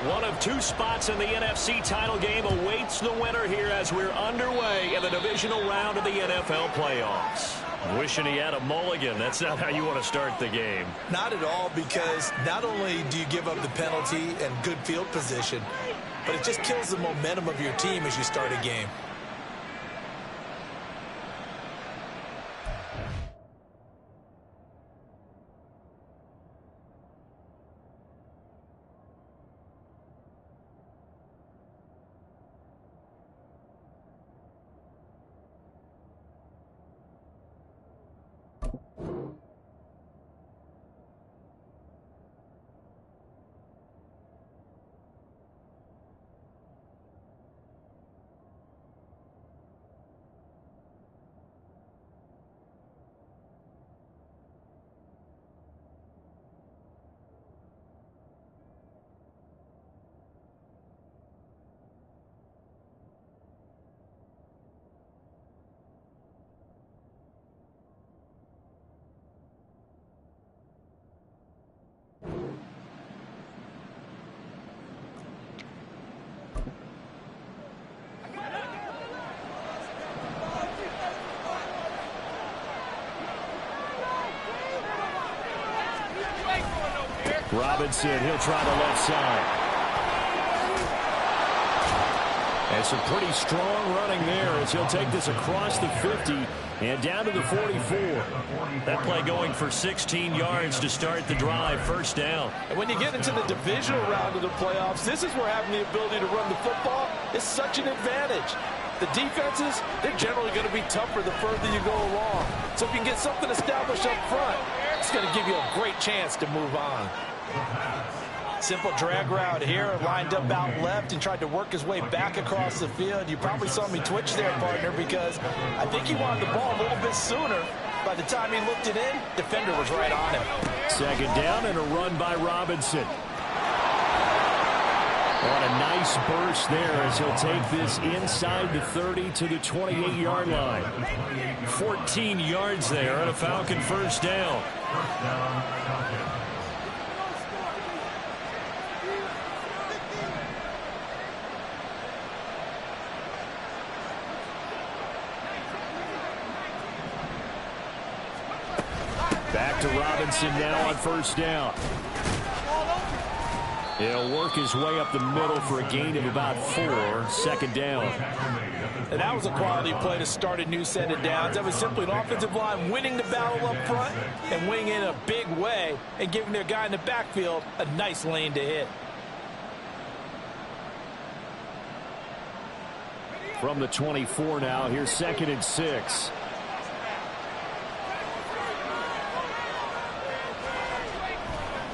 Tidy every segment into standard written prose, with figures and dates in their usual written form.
One of two spots in the NFC title game awaits the winner here as we're underway in the divisional round of the NFL playoffs. Wishing he had a mulligan. That's not how you want to start the game. Not at all, because not only do you give up the penalty and good field position, but it just kills the momentum of your team as you start a game. Robinson, he'll try the left side. And some pretty strong running there as he'll take this across the 50 and down to the 44. That play going for 16 yards to start the drive, first down. And when you get into the divisional round of the playoffs, this is where having the ability to run the football is such an advantage. The defenses, they're generally going to be tougher the further you go along. So if you can get something established up front, it's going to give you a great chance to move on. Simple drag route here, lined up out left and tried to work his way back across the field. You probably saw me twitch there, partner, because I think he wanted the ball a little bit sooner. By the time he looked it in, defender was right on him. Second down and a run by Robinson. On a nice burst there as he'll take this inside the 30 to the 28-yard line. 14 yards there and a Falcon first down. Back to Robinson now on first down. He'll work his way up the middle for a gain of about 4, second down. And that was a quality play to start a new set of downs. That was simply an offensive line winning the battle up front and winning in a big way and giving their guy in the backfield a nice lane to hit. From the 24 now, here's 2nd and 6.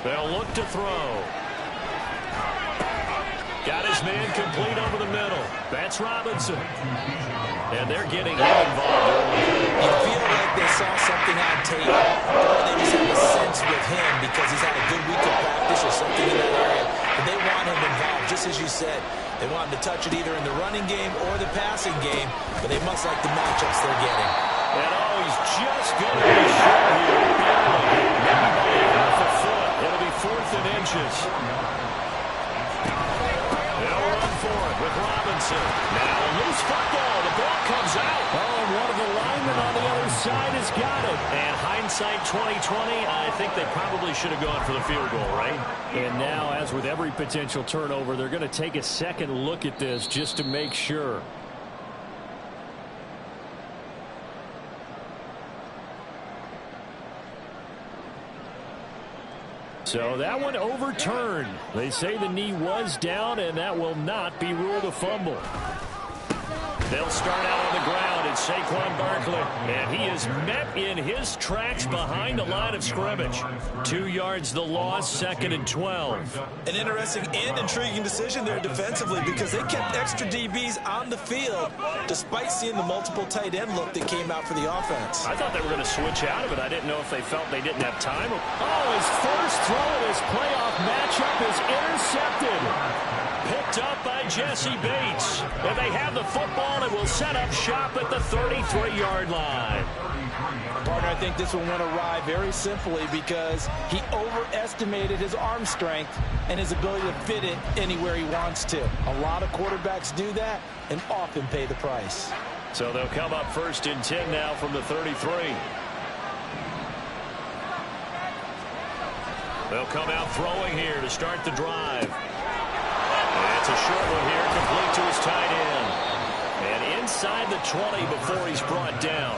They'll look to throw. Got his man complete over the middle. That's Robinson. And they're getting him involved. You feel like they saw something on tape, or they just have a sense with him because he's had a good week of practice or something in that area. But they want him involved, just as you said. They want him to touch it either in the running game or the passing game, but they must like the matchups they're getting. And he's just going to be short here. Maybe off the foot. It'll be 4th and inches. They'll run for it with Robinson. Now a loose football. The ball comes out. Oh, and one of the linemen on the other side has got it. And hindsight 2020, I think they probably should have gone for the field goal, right? And now, as with every potential turnover, they're going to take a second look at this just to make sure. So that one overturned. They say the knee was down, and that will not be ruled a fumble. They'll start out on the ground, and Saquon Barkley. And he is met in his tracks behind the line of scrimmage. 2 yards the loss, 2nd and 12. An interesting and intriguing decision there defensively because they kept extra DBs on the field despite seeing the multiple tight end look that came out for the offense. I thought they were going to switch out of it. I didn't know if they felt they didn't have time. Oh, his first throw in his playoff matchup is intercepted. Picked up by Jesse Bates. And they have the football and will set up shop at the 33-yard line. Partner, I think this one went awry very simply because he overestimated his arm strength and his ability to fit it anywhere he wants to. A lot of quarterbacks do that and often pay the price. So they'll come up 1st and 10 now from the 33. They'll come out throwing here to start the drive. And it's a short one here, complete to his tight end. And inside the 20 before he's brought down.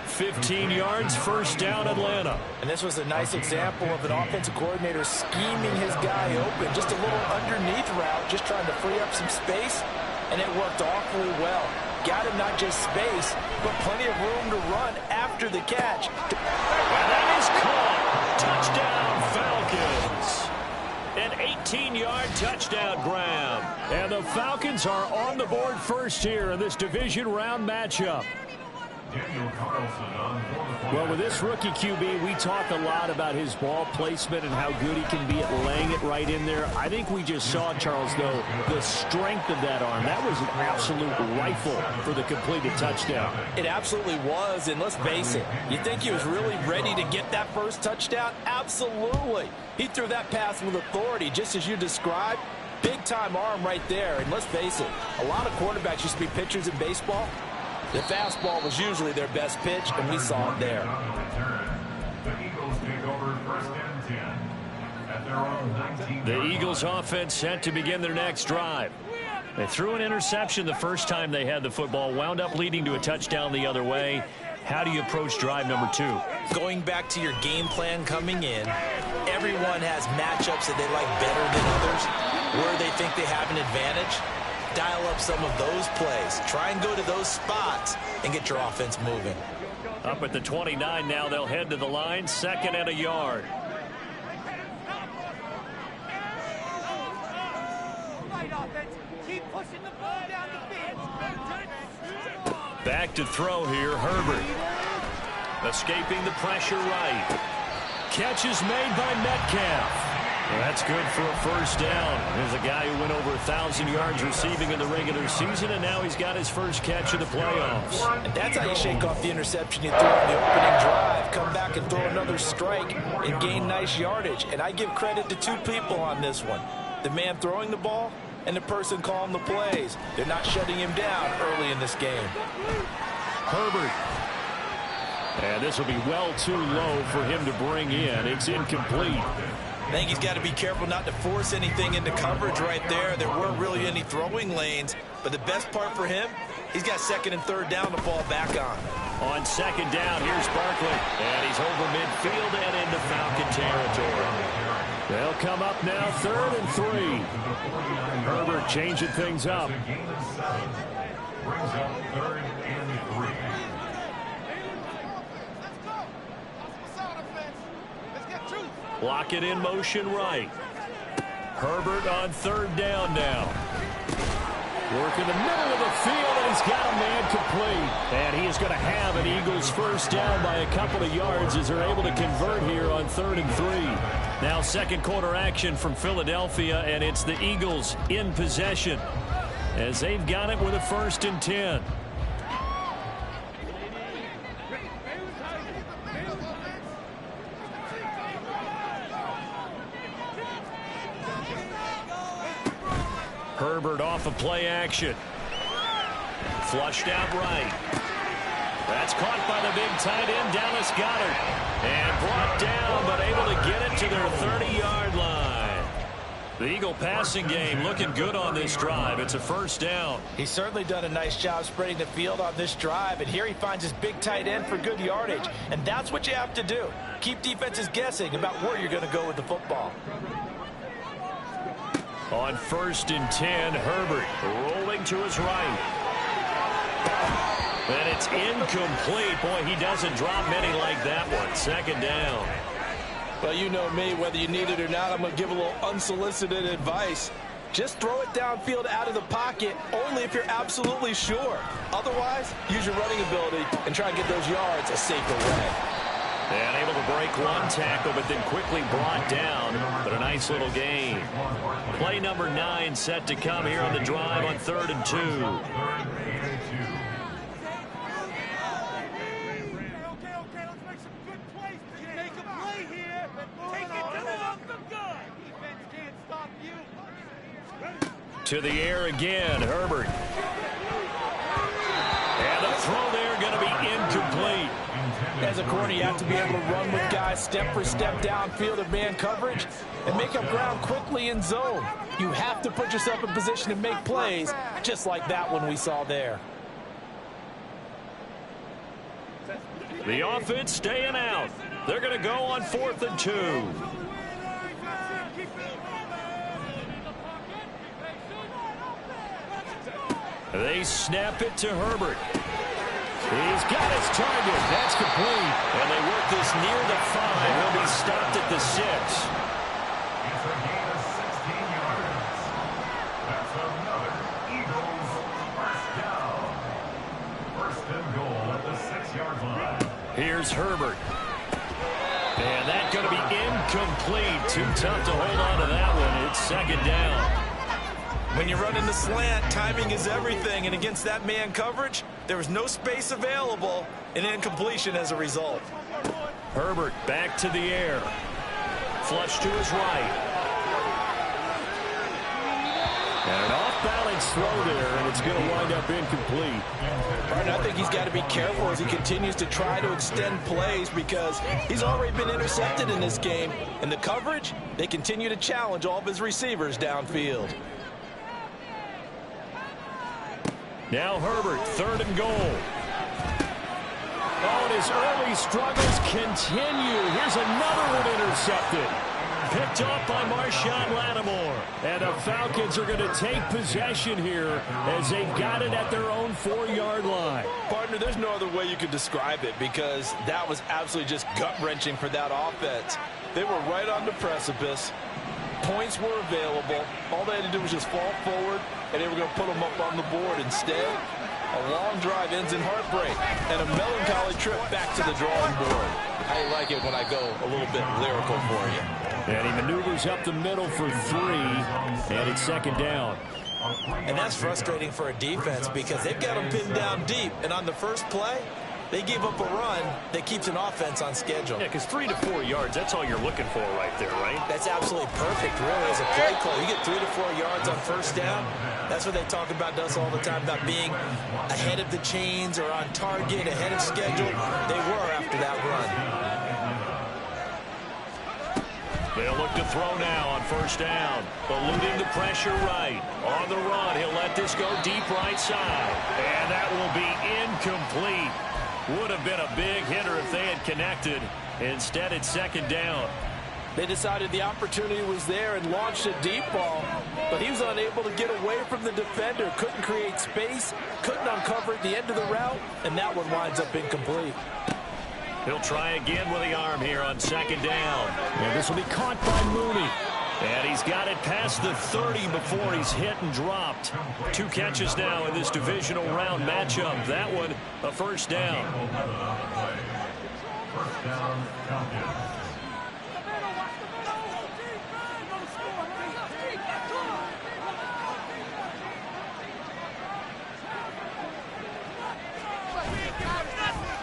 15 yards, 1st down, Atlanta. And this was a nice example of an offensive coordinator scheming his guy open. Just a little underneath route, just trying to free up some space, and it worked awfully well. Got him not just space, but plenty of room to run after the catch. And that is caught. Touchdown, Falcons. An 18-yard touchdown grab. And the Falcons are on the board first here in this division round matchup. Well, with this rookie QB, we talk a lot about his ball placement and how good he can be at laying it right in there. I think we just saw, Charles, though, the strength of that arm. That was an absolute rifle for the completed touchdown. It absolutely was, and let's face it, you think he was really ready to get that first touchdown? Absolutely. He threw that pass with authority, just as you described. Big-time arm right there, and let's face it, a lot of quarterbacks used to be pitchers in baseball. The fastball was usually their best pitch, and we saw it there. The Eagles offense set to begin their next drive. They threw an interception the first time they had the football, wound up leading to a touchdown the other way. How do you approach drive number 2? Going back to your game plan coming in, everyone has matchups that they like better than others, where they think they have an advantage. Dial up some of those plays. Try and go to those spots and get your offense moving. Up at the 29 now, they'll head to the line, 2nd and a yard. Back to throw here, Herbert. Escaping the pressure right. Catch is made by Metcalf. Well, that's good for a 1st down. There's a guy who went over 1,000 yards receiving in the regular season, and now he's got his first catch of the playoffs. And that's how you shake off the interception you threw on the opening drive. Come back and throw another strike and gain nice yardage. And I give credit to 2 people on this one. The man throwing the ball and the person calling the plays. They're not shutting him down early in this game. Herbert. And this will be well too low for him to bring in. It's incomplete. I think he's got to be careful not to force anything into coverage right there. There weren't really any throwing lanes. But the best part for him, he's got 2nd and 3rd down to fall back on. On 2nd down, here's Barkley. And he's over midfield and into Falcon territory. They'll come up now 3rd and 3. Herbert changing things up. Brings up 3rd and 3. Lock it in motion right. Herbert on 3rd down now. Work in the middle of the field, and he's got a man complete. And he is going to have an Eagles 1st down by a couple of yards as they're able to convert here on 3rd and 3. Now 2nd quarter action from Philadelphia, and it's the Eagles in possession as they've got it with a 1st and 10. Herbert off of play action. Flushed out right. That's caught by the big tight end, Dallas Goedert. And brought down, but able to get it to their 30-yard line. The Eagle passing game looking good on this drive. It's a 1st down. He's certainly done a nice job spreading the field on this drive. And here he finds his big tight end for good yardage. And that's what you have to do. Keep defenses guessing about where you're going to go with the football. On 1st and 10, Herbert rolling to his right. And it's incomplete. Boy, he doesn't drop many like that one. 2nd down. Well, you know me, whether you need it or not, I'm going to give a little unsolicited advice. Just throw it downfield out of the pocket only if you're absolutely sure. Otherwise, use your running ability and try and get those yards a safer way. And able to break one tackle, but then quickly brought down. But a nice little gain. Play number 9 set to come here on the drive on 3rd and 2. To the air again, Herbert. And the throw there going to be incomplete. As a corner, you have to be able to run with guys step for step downfield of man coverage and make up ground quickly in zone. You have to put yourself in position to make plays, just like that one we saw there. The offense staying out. They're going to go on 4th and 2. They snap it to Herbert. He's got his target. That's complete. And they work this near the 5. He'll be stopped at the 6. It's a gain of 16 yards. That's another Eagles first down. First and goal at the 6-yard line. Here's Herbert. And that's going to be incomplete. Too tough to hold on to that one. It's 2nd down. When you're running the slant, timing is everything. And against that man coverage, there was no space available, and incompletion as a result. Herbert back to the air. Flush to his right. And an off-balance throw there, and it's going to wind up incomplete. I think he's got to be careful as he continues to try to extend plays because he's already been intercepted in this game. And the coverage, they continue to challenge all of his receivers downfield. Now Herbert, 3rd and goal. Oh, and his early struggles continue. Here's another one intercepted. Picked off by Marshawn Lattimore. And the Falcons are going to take possession here as they've got it at their own 4-yard line. Partner, there's no other way you could describe it because that was absolutely just gut-wrenching for that offense. They were right on the precipice. Points were available. All they had to do was just fall forward, and they were going to put them up on the board. Instead, a long drive ends in heartbreak and a melancholy trip back to the drawing board. I like it when I go a little bit lyrical for you. And he maneuvers up the middle for 3, and it's 2nd down. And that's frustrating for a defense because they've got them pinned down deep, and on the first play, they gave up a run that keeps an offense on schedule. Yeah, because 3 to 4 yards, that's all you're looking for right there, right? That's absolutely perfect, really, as a play call. You get 3 to 4 yards on first down. That's what they talk about us all the time, about being ahead of the chains or on target, ahead of schedule. They were after that run. They'll look to throw now on first down. Eluding the pressure right. On the run, he'll let this go deep right side. And that will be incomplete. Would have been a big hitter if they had connected. Instead, it's 2nd down. They decided the opportunity was there and launched a deep ball, but he was unable to get away from the defender. Couldn't create space, couldn't uncover at the end of the route, and that one winds up incomplete. He'll try again with the arm here on 2nd down. And this will be caught by Mooney. And he's got it past the 30 before he's hit and dropped. 2 catches now in this divisional round matchup. That one, a first down. First down, Falcons.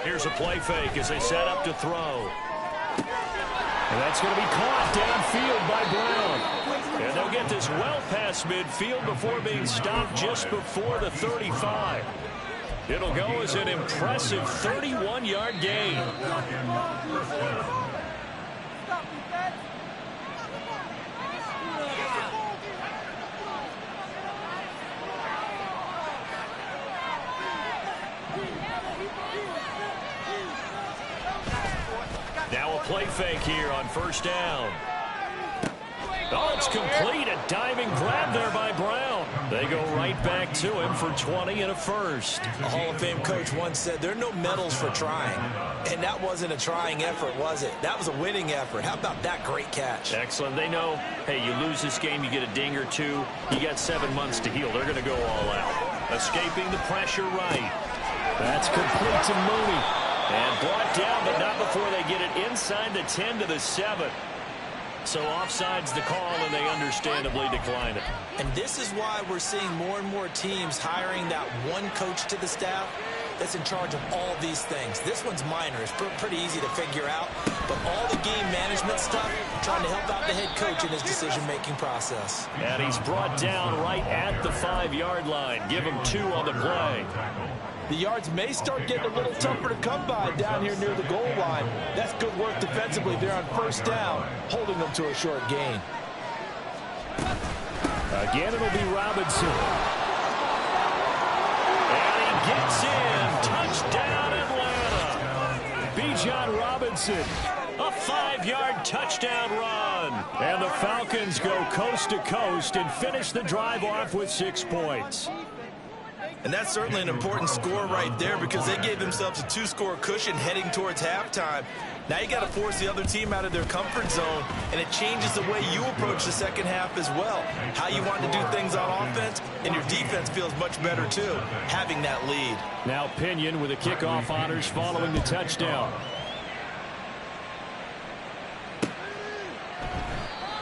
Here's a play fake as they set up to throw. And that's going to be caught downfield by Brown. And they'll get this well past midfield before being stopped just before the 35. It'll go as an impressive 31-yard gain. Now a play fake here on first down. Oh, it's complete. A diving grab there by Brown. They go right back to him for 20 and a first. A Hall of Fame coach once said there are no medals for trying. And that wasn't a trying effort, was it? That was a winning effort. How about that great catch? Excellent. They know, hey, you lose this game, you get a ding or two. You got 7 months to heal. They're going to go all out. Escaping the pressure right. That's complete to Mooney. And brought down, but not before they get it inside the 10 to the 7. So offside's the call, and they understandably decline it. And this is why we're seeing more and more teams hiring that one coach to the staff that's in charge of all these things. This one's minor. It's pretty easy to figure out. But all the game management stuff, trying to help out the head coach in his decision-making process. And he's brought down right at the 5-yard line. Give him 2 on the play. The yards may start getting a little tougher to come by down here near the goal line. That's good work defensively there on first down, holding them to a short gain. Again, it'll be Robinson. And he gets in. Touchdown, Atlanta. Bijan Robinson. A 5-yard touchdown run. And the Falcons go coast to coast and finish the drive off with 6 points. And that's certainly an important score right there because they gave themselves a 2-score cushion heading towards halftime. Now you got to force the other team out of their comfort zone, and it changes the way you approach the second half as well. How you want to do things on offense, and your defense feels much better too, having that lead. Now Pinion with the kickoff honors following the touchdown.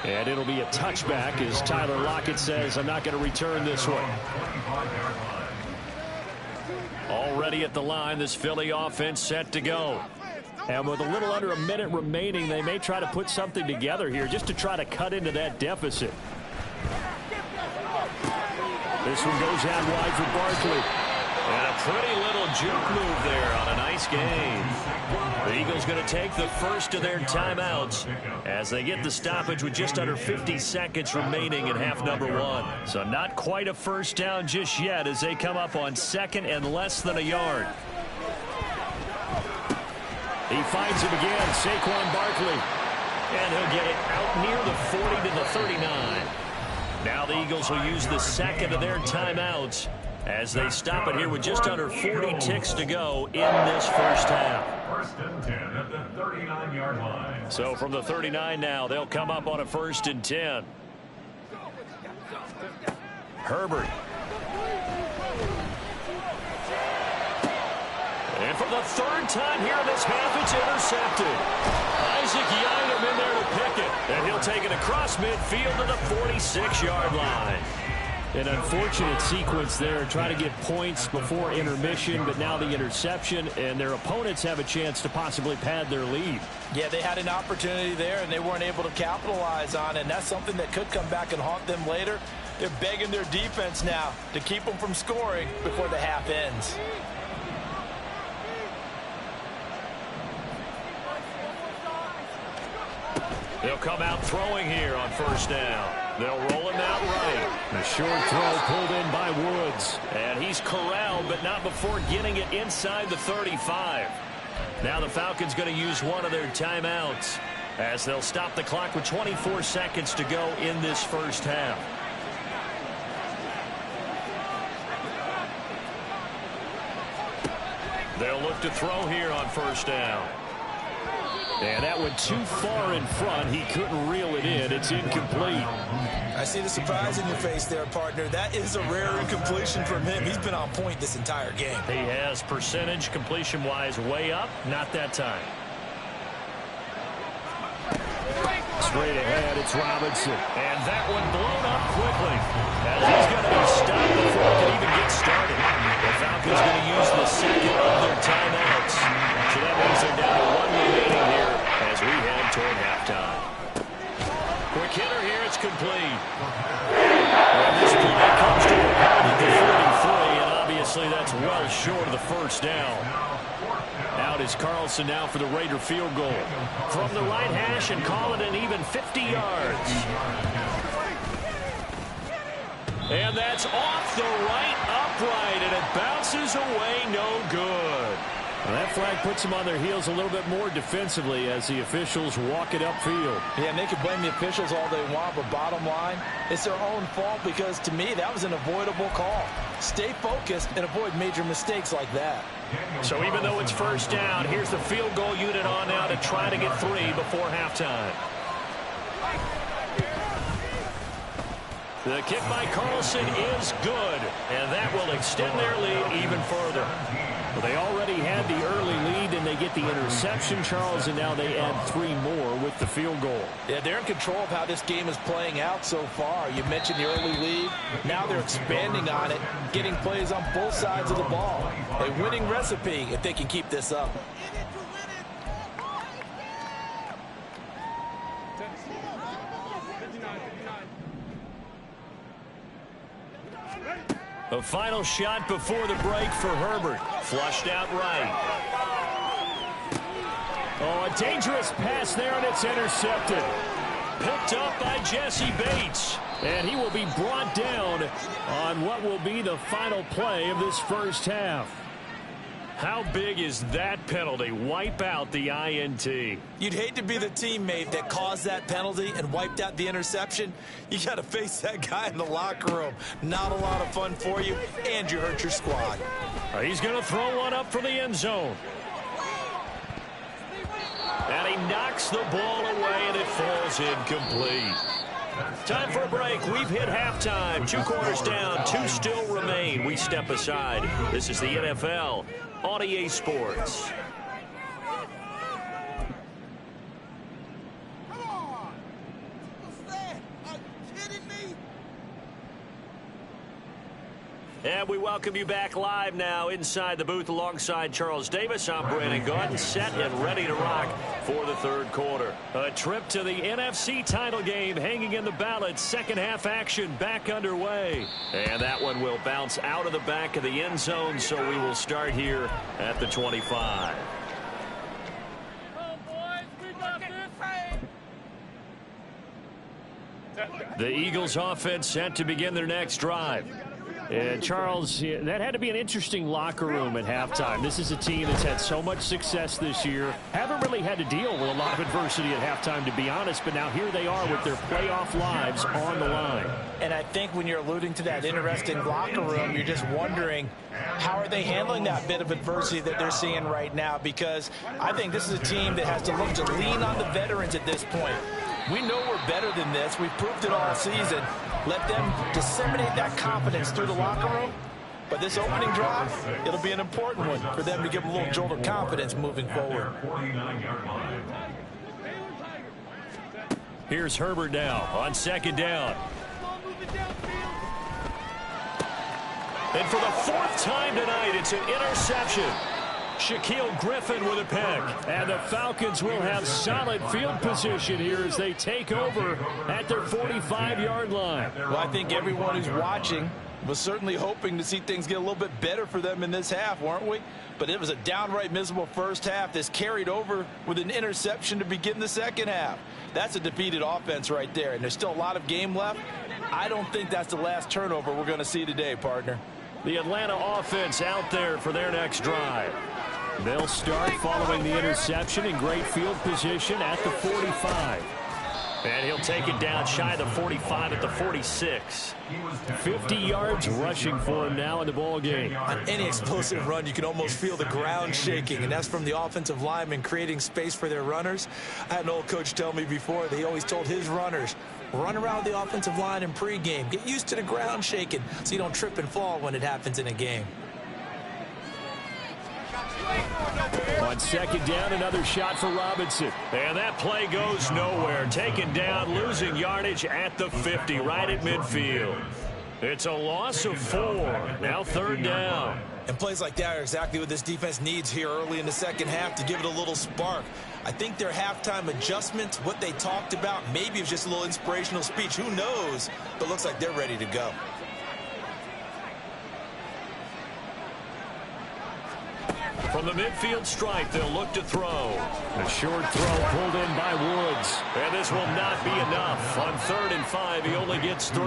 And it'll be a touchback as Tyler Lockett says, I'm not going to return this one. Already at the line, this Philly offense set to go. And with a little under a minute remaining, they may try to put something together here just to try to cut into that deficit. This one goes out wide for Barkley. And a pretty little juke move there on a nice game. The Eagles going to take the first of their timeouts as they get the stoppage with just under 50 seconds remaining in half number 1. So not quite a first down just yet as they come up on 2nd and less than a yard. He finds him again, Saquon Barkley. And he'll get it out near the 40 to the 39. Now the Eagles will use the second of their timeouts as they stop it here with just under 40 ticks to go in this first half. 1st and 10 at the 39-yard line. So from the 39 now, they'll come up on a 1st and 10. Herbert. And for the 3rd time here in this half, it's intercepted. Isaac Yianum in there to pick it. And he'll take it across midfield to the 46-yard line. An unfortunate sequence there, trying to get points before intermission, but now the interception, and their opponents have a chance to possibly pad their lead. Yeah, they had an opportunity there, and they weren't able to capitalize on it, and that's something that could come back and haunt them later. They're begging their defense now to keep them from scoring before the half ends. They'll come out throwing here on first down. They'll roll him out right. The short throw pulled in by Woods. And he's corralled, but not before getting it inside the 35. Now the Falcons going to use one of their timeouts as they'll stop the clock with 24 seconds to go in this first half. They'll look to throw here on first down. And that went too far in front. He couldn't reel it in. It's incomplete. I see the surprise in your face there, partner. That is a rare incompletion from him. He's been on point this entire game. He has percentage completion-wise way up. Not that time. Straight ahead, it's Robinson. And that one blown up quickly. As he's going to be stopped before it can even get started. The Falcons going to use the second of their timeouts. So that means they're down to 1 remaining here as we head toward halftime. Quick hitter here, it's complete. And this play comes to a head at the 43, and obviously that's well short of the first down. Out is Carlson now for the Raider field goal. From the right hash and call it an even 50 yards. And that's off the right upright, and it bounces away, no good. Well, that flag puts them on their heels a little bit more defensively as the officials walk it upfield. Yeah, and they can blame the officials all they want, but bottom line, it's their own fault because, to me, that was an avoidable call. Stay focused and avoid major mistakes like that. So even though it's first down, here's the field goal unit on now to try to get 3 before halftime. The kick by Carlson is good, and that will extend their lead even further. Well, they already had the early lead, and they get the interception, Charles, and now they add 3 more with the field goal. Yeah, they're in control of how this game is playing out so far. You mentioned the early lead. Now they're expanding on it, getting plays on both sides of the ball. A winning recipe if they can keep this up. A final shot before the break for Herbert. Flushed out right. Oh, a dangerous pass there, and it's intercepted. Picked up by Jesse Bates. And he will be brought down on what will be the final play of this first half. How big is that penalty? Wipe out the INT. You'd hate to be the teammate that caused that penalty and wiped out the interception. You got to face that guy in the locker room. Not a lot of fun for you, and you hurt your squad. He's going to throw one up for the end zone. And he knocks the ball away, and it falls incomplete. Time for a break. We've hit halftime. 2 quarters down. 2 still remain. We step aside. This is the NFL on EA Sports. And we welcome you back live now inside the booth alongside Charles Davis. I'm Brandon Gordon, set and ready to rock for the third quarter. A trip to the NFC title game hanging in the balance. Second half action back underway. And that one will bounce out of the back of the end zone, so we will start here at the 25. The Eagles offense set to begin their next drive. And Charles, that had to be an interesting locker room at halftime. This is a team that's had so much success this year. Haven't really had to deal with a lot of adversity at halftime, to be honest. But now here they are with their playoff lives on the line. And I think when you're alluding to that interesting locker room, you're just wondering how are they handling that bit of adversity that they're seeing right now? Because I think this is a team that has to look to lean on the veterans at this point. We know we're better than this. We've proved it all season. Let them disseminate that confidence through the locker room. But this opening drive, it'll be an important one for them to give them a little jolt of confidence moving forward. Here's Herbert now on second down. And for the 4th time tonight, it's an interception. Shaquille Griffin with a pick. And the Falcons will have solid field position here as they take over at their 45-yard line. Well, I think everyone who's watching was certainly hoping to see things get a little bit better for them in this half, weren't we? But it was a downright miserable first half. This carried over with an interception to begin the second half. That's a defeated offense right there, and there's still a lot of game left. I don't think that's the last turnover we're going to see today, partner. The Atlanta offense out there for their next drive. They'll start following the interception in great field position at the 45. And he'll take it down shy of the 45 at the 46. 50 yards rushing for him now in the ball game. On any explosive run, you can almost feel the ground shaking, and that's from the offensive linemen creating space for their runners. I had an old coach tell me before, he always told his runners, run around the offensive line in pregame. Get used to the ground shaking so you don't trip and fall when it happens in a game. On second down, another shot for Robinson. And that play goes nowhere. Taken down, losing yardage at the 50, right at midfield. It's a loss of 4. Now third down. And plays like that are exactly what this defense needs here early in the second half to give it a little spark. I think their halftime adjustments, what they talked about, maybe it was just a little inspirational speech. Who knows? But looks like they're ready to go. From the midfield stripe, they'll look to throw. A short throw pulled in by Woods. And this will not be enough. On 3rd and 5, he only gets 3.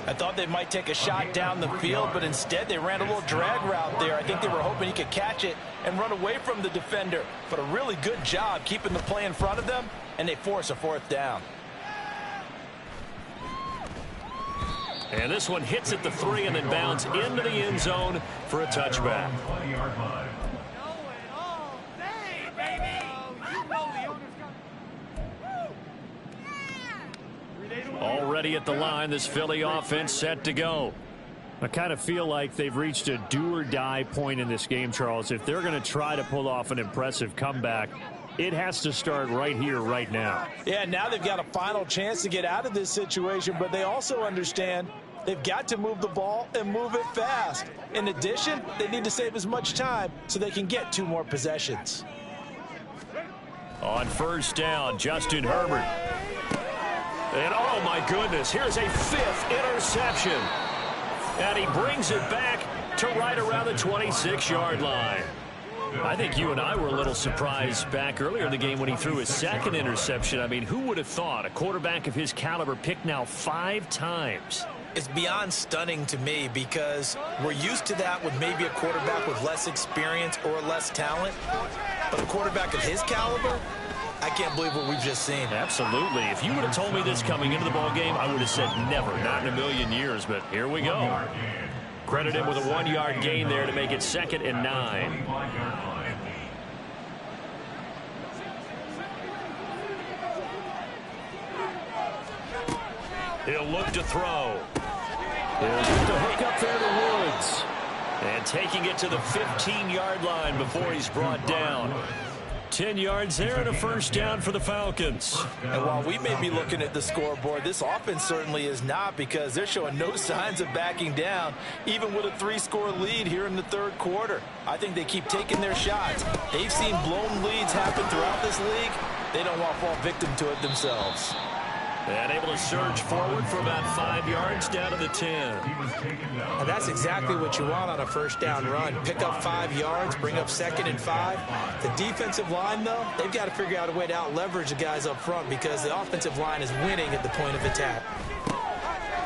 I thought they might take a shot down the field, but instead they ran a little drag route there. I think they were hoping he could catch it and run away from the defender. But a really good job keeping the play in front of them, and they force a 4th down. And this one hits at the 3 and then bounds into the end zone for a touchback. Already at the line, this Philly offense set to go. I kind of feel like they've reached a do-or-die point in this game, Charles. If they're going to try to pull off an impressive comeback, it has to start right here, right now. Yeah, now they've got a final chance to get out of this situation, but they also understand they've got to move the ball and move it fast. In addition, they need to save as much time so they can get 2 more possessions. On first down, Justin Herbert. And oh my goodness, here's a 5th interception. And he brings it back to right around the 26-yard line. I think you and I were a little surprised back earlier in the game when he threw his 2nd interception. I mean, who would have thought a quarterback of his caliber picked now 5 times? It's beyond stunning to me because we're used to that with maybe a quarterback with less experience or less talent. But a quarterback of his caliber, I can't believe what we've just seen. Absolutely. If you would have told me this coming into the ball game, I would have said never, not in a million years. But here we go. Credit him with a 1-yard gain there to make it 2nd and 9. He'll look to throw. He'll get the hook up there to Woods. And taking it to the 15-yard line before he's brought down. 10 yards there and a first down for the Falcons. And while we may be looking at the scoreboard, this offense certainly is not, because they're showing no signs of backing down, even with a 3-score lead here in the 3rd quarter. I think they keep taking their shots. They've seen blown leads happen throughout this league. They don't want to fall victim to it themselves. And able to surge forward for about 5 yards down to the 10. And that's exactly what you want on a first down run. Pick up 5 yards, bring up 2nd and 5. The defensive line, though, they've got to figure out a way to out-leverage the guys up front, because the offensive line is winning at the point of attack.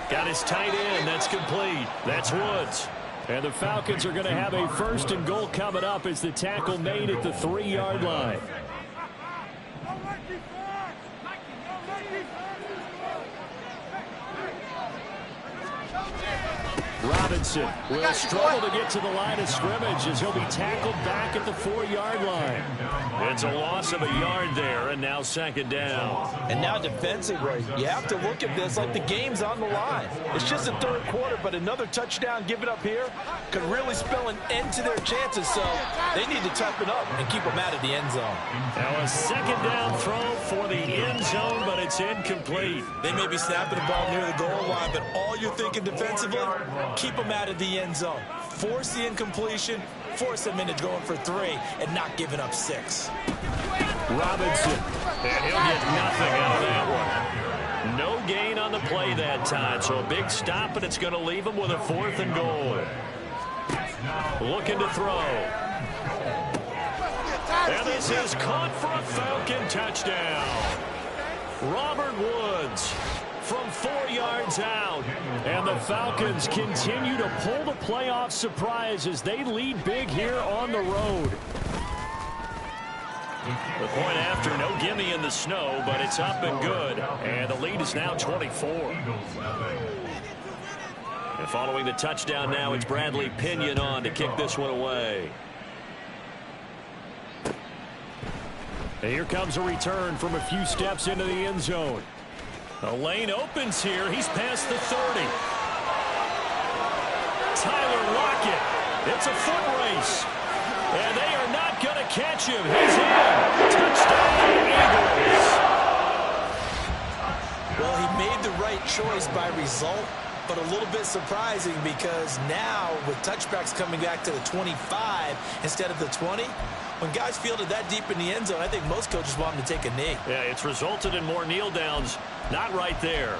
Got his tight end. That's complete. That's Woods. And the Falcons are going to have a 1st and goal coming up as the tackle made at the 3-yard line. Robinson will struggle to get to the line of scrimmage as he'll be tackled back at the 4-yard line. It's a loss of a yard there, and now 2nd down. And now defensively, you have to look at this like the game's on the line. It's just the 3rd quarter, but another touchdown given up here could really spell an end to their chances, so they need to toughen up and keep them out of the end zone. Now a 2nd down throw for the end zone, but it's incomplete. They may be snapping the ball near the goal line, but all you're thinking defensively, keep them out of the end zone. Force the incompletion, force them into going for 3, and not giving up 6. Robinson, and he'll get nothing out of that one. No gain on the play that time, so a big stop, and it's going to leave him with a 4th and goal. Looking to throw. And this is caught for a Falcon touchdown. Robert Woods from 4 yards out. And the Falcons continue to pull the playoff surprise as they lead big here on the road. The point after, no gimme in the snow, but it's up and good. And the lead is now 24. And following the touchdown now, it's Bradley Pinion on to kick this one away. And here comes a return from a few steps into the end zone. The lane opens here. He's past the 30. Tyler Lockett. It's a foot race. And they are not going to catch him. He's in. Touchdown, Eagles. Well, he made the right choice by result, but a little bit surprising because now with touchbacks coming back to the 25 instead of the 20, when guys fielded that deep in the end zone, I think most coaches want them to take a knee. Yeah, it's resulted in more kneel downs. Not right there.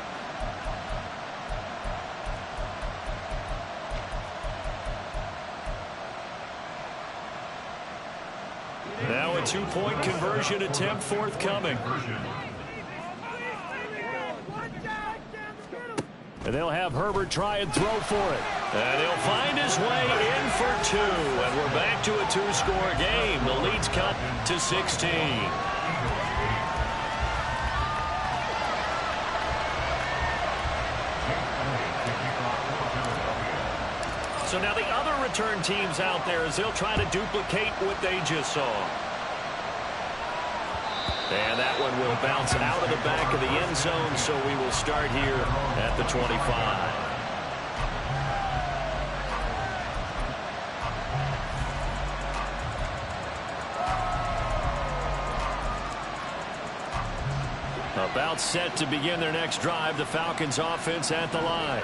Now a 2-point conversion attempt forthcoming. And they'll have Herbert try and throw for it. And he'll find his way in for 2. And we're back to a 2-score game. The lead's cut to 16. So now the other return teams out there as they'll try to duplicate what they just saw. And that one will bounce out of the back of the end zone, so we will start here at the 25. About set to begin their next drive, the Falcons offense at the line.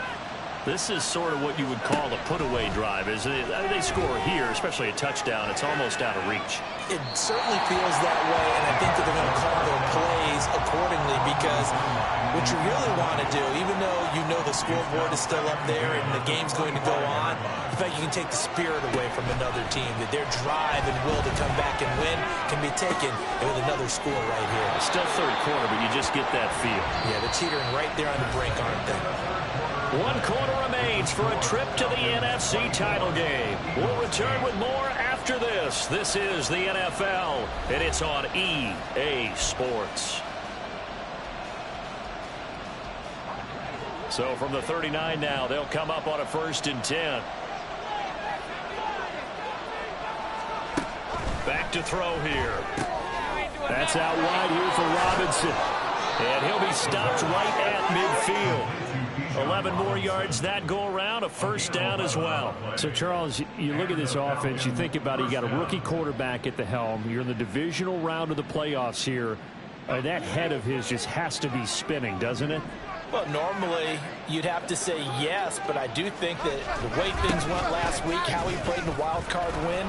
This is sort of what you would call a put-away drive, isn't it? They score here, especially a touchdown. It's almost out of reach. It certainly feels that way, and I think that they're going to call their plays accordingly because what you really want to do, even though you know the scoreboard is still up there and the game's going to go on, in fact, you can take the spirit away from another team, that their drive and will to come back and win can be taken with another score right here. It's still third quarter, but you just get that feel. Yeah, they're teetering right there on the brink, aren't they? 1 quarter remains for a trip to the NFC title game. We'll return with more after this. This is the NFL, and it's on EA Sports. So from the 39 now, they'll come up on a 1st and 10. Back to throw here. That's out wide here for Robinson. And he'll be stopped right at midfield. 11 more yards that go around, a 1st down as well. So, Charles, you look at this offense, you think about it, you got a rookie quarterback at the helm. You're in the divisional round of the playoffs here. That head of his just has to be spinning, doesn't it? Well, normally you'd have to say yes, but I do think that the way things went last week, how he played in the wild card win,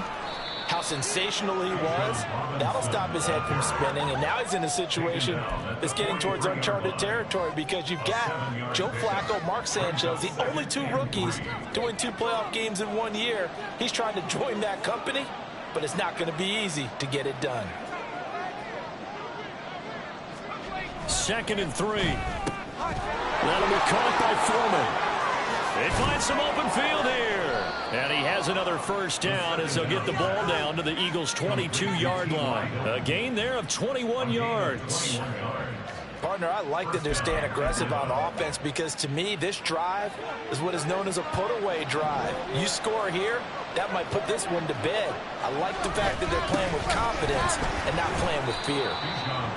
how sensational he was, that'll stop his head from spinning. And now he's in a situation that's getting towards uncharted territory because you've got Joe Flacco, Mark Sanchez, the only 2 rookies to win 2 playoff games in 1 year. He's trying to join that company, but it's not going to be easy to get it done. 2nd and 3. That'll be caught by Foreman. They find some open field here. And he has another 1st down as they'll get the ball down to the Eagles' 22-yard line. A gain there of 21 yards. Partner, I like that they're staying aggressive on offense because to me this drive is what is known as a put-away drive. You score here, that might put this one to bed. I like the fact that they're playing with confidence and not playing with fear.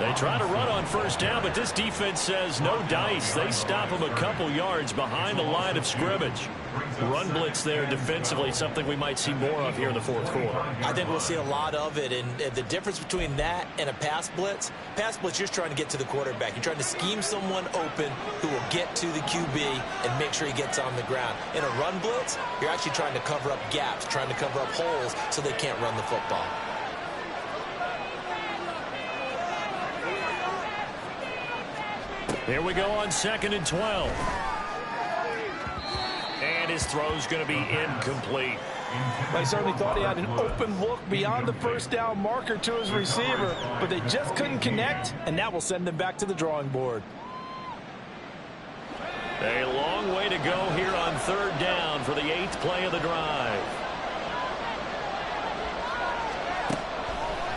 They try to run on 1st down, but this defense says no dice. They stop them a couple yards behind the line of scrimmage. Run blitz there defensively, something we might see more of here in the 4th quarter. I think we'll see a lot of it, and the difference between that and a pass blitz, you're just trying to get to the quarterback. You're trying to scheme someone open who will get to the QB and make sure he gets on the ground. In a run blitz, you're actually trying to cover up gaps, trying to cover up holes so they can't run the football. Here we go on 2nd and 12. And his throw's going to be incomplete. They certainly thought he had an open look beyond the 1st down marker to his receiver, but they just couldn't connect, and that will send them back to the drawing board. A long way to go here on 3rd down for the 8th play of the drive.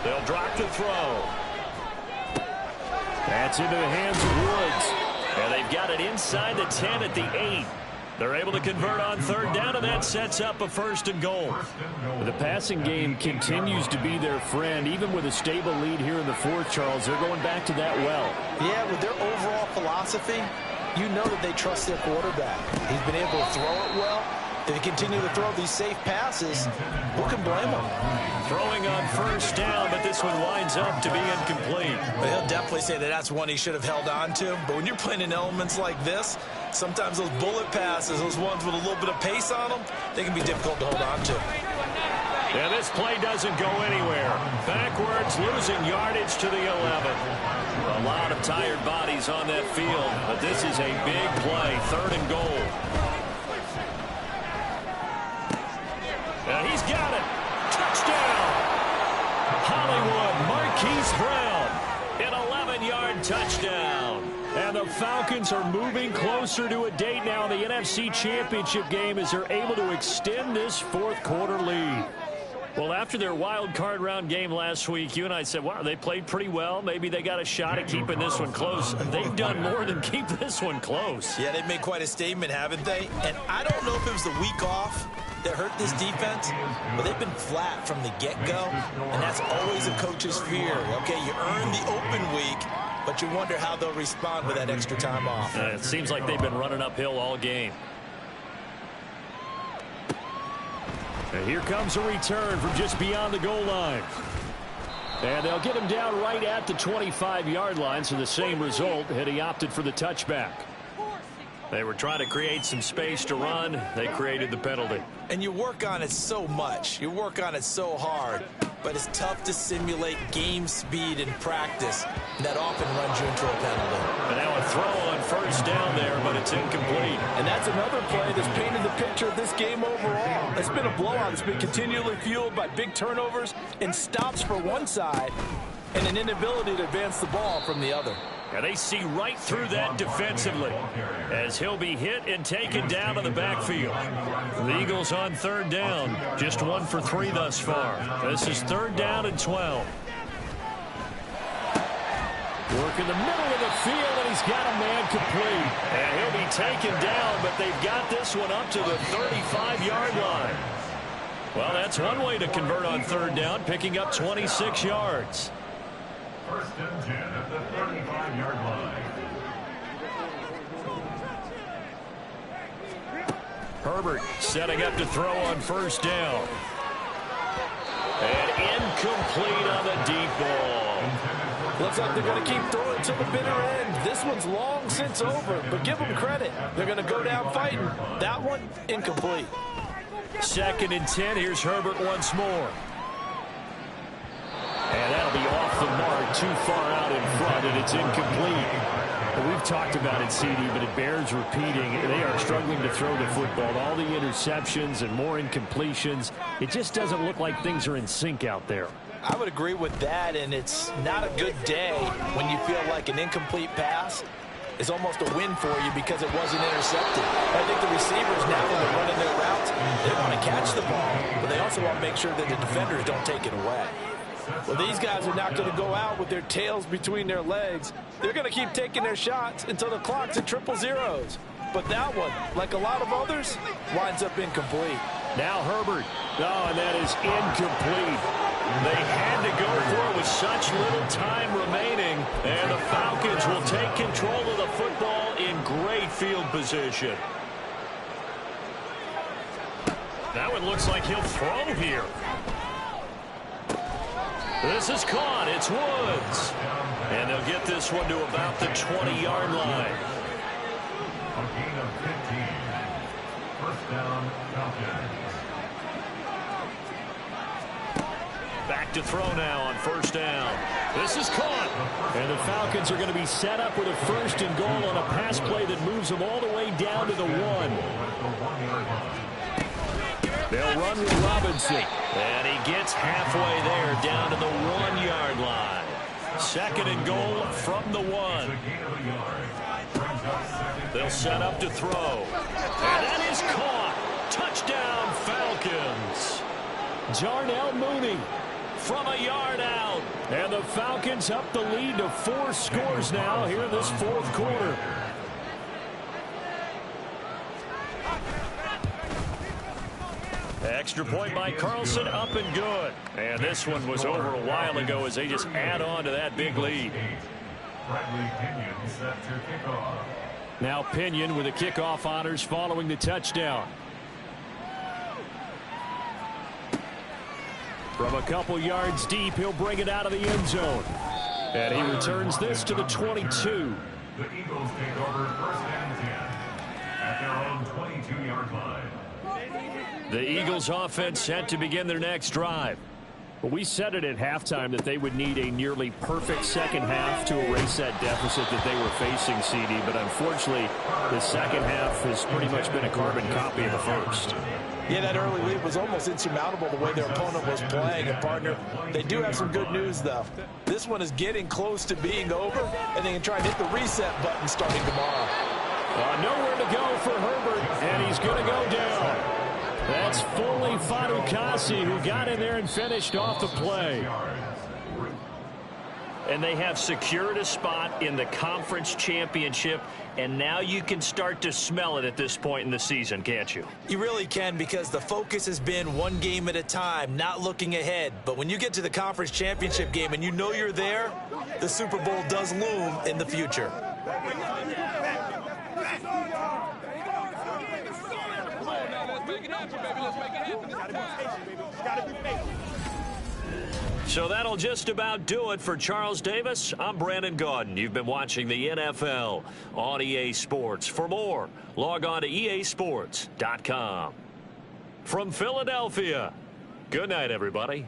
They'll drop the throw. That's into the hands of Woods. And they've got it inside the 10 at the 8. They're able to convert on 3rd down, and that sets up a 1st and goal. The passing game continues to be their friend. Even with a stable lead here in the 4th, Charles, they're going back to that well. Yeah, with their overall philosophy, you know that they trust their quarterback. He's been able to throw it well. They continue to throw these safe passes. Who can blame them? Throwing on 1st down, but this one winds up to be incomplete. But he'll definitely say that that's one he should have held on to. But when you're playing in elements like this, sometimes those bullet passes, those ones with a little bit of pace on them, they can be difficult to hold on to. And this play doesn't go anywhere. Backwards, losing yardage to the 11. A lot of tired bodies on that field, but this is a big play, 3rd and goal. And he's got it. Touchdown. Hollywood, Marquise Brown. An 11-yard touchdown. And the Falcons are moving closer to a date now in the NFC Championship game as they're able to extend this 4th quarter lead. Well, after their wild card round game last week, you and I said, wow, they played pretty well. Maybe they got a shot at keeping this one close. They've done more than keep this one close. Yeah, they've made quite a statement, haven't they? And I don't know if it was the week off that hurt this defense, but they've been flat from the get-go, and that's always a coach's fear. Okay, you earn the open week, but you wonder how they'll respond with that extra time off. It seems like they've been running uphill all game. And here comes a return from just beyond the goal line. And they'll get him down right at the 25-yard line, so the same result had he opted for the touchback. They were trying to create some space to run. They created the penalty. And you work on it so much. You work on it so hard. But it's tough to simulate game speed in practice. And that often runs you into a penalty. And now a throw on first down there, but it's incomplete. And that's another play that's painted the picture of this game overall. It's been a blowout. It's been continually fueled by big turnovers and stops for one side and an inability to advance the ball from the other. And they see right through that defensively as he'll be hit and taken down to the backfield. The Eagles on third down, just 1 for 3 thus far. This is 3rd down and 12. Work in the middle of the field, and he's got a man complete. And he'll be taken down, but they've got this one up to the 35-yard line. Well, that's one way to convert on 3rd down, picking up 26 yards. 1st and 10 at the 35-yard line. Herbert setting up to throw on 1st down. And incomplete on the deep ball. Looks like they're going to keep throwing to the bitter end. This one's long since over, but give them credit. They're going to go down fighting. That one, incomplete. 2nd and 10. Here's Herbert once more. And that'll be off the mark, too far out in front, and it's incomplete. And we've talked about it, CD, but it bears repeating. They are struggling to throw the football. All the interceptions and more incompletions. It just doesn't look like things are in sync out there. I would agree with that, and it's not a good day when you feel like an incomplete pass is almost a win for you because it wasn't intercepted. I think the receivers now, when they're running their routes, they want to catch the ball, but they also want to make sure that the defenders don't take it away. Well, these guys are not going to go out with their tails between their legs. They're going to keep taking their shots until the clock's at 000. But that one, like a lot of others, winds up incomplete. Now Herbert. Oh, and that is incomplete. They had to go for it with such little time remaining. And the Falcons will take control of the football in great field position. That one looks like he'll throw here. This is caught. It's Woods. And they'll get this one to about the 20-yard line. A gain of 15. 1st down, Falcons. Back to throw now on 1st down. This is caught. And the Falcons are going to be set up with a 1st and goal on a pass play that moves them all the way down to the 1. They'll run with Robinson. And he gets halfway there down to the 1-yard line. 2nd and goal from the 1. They'll set up to throw. And that is caught. Touchdown, Falcons. Jarnell Mooney from a yard out. And the Falcons up the lead to 4 scores now here in this 4th quarter. Extra point by Carlson, up and good. And this one was over a while ago as they just add on to that big lead. Now Pinion with the kickoff honors following the touchdown. From a couple yards deep, he'll bring it out of the end zone. And he returns this to the 22. The Eagles take over 1st and 10 at their own 22-yard line. The Eagles offense set to begin their next drive. But we said it at halftime that they would need a nearly perfect second half to erase that deficit that they were facing, CD. But unfortunately, the second half has pretty much been a carbon copy of the first. Yeah, that early lead was almost insurmountable the way their opponent was playing. And, partner, they do have some good news, though. This one is getting close to being over, and they can try and hit the reset button starting tomorrow. Nowhere to go for Herbert, and he's going to go down. That's Foley Fadukasi who got in there and finished off the play. And they have secured a spot in the conference championship, and now you can start to smell it at this point in the season, can't you? You really can, because the focus has been one game at a time, not looking ahead. But when you get to the conference championship game and you know you're there, the Super Bowl does loom in the future. So that'll just about do it for Charles Davis. I'm Brandon Gaudin. You've been watching the NFL on EA Sports. For more, log on to easports.com. From Philadelphia, good night, everybody.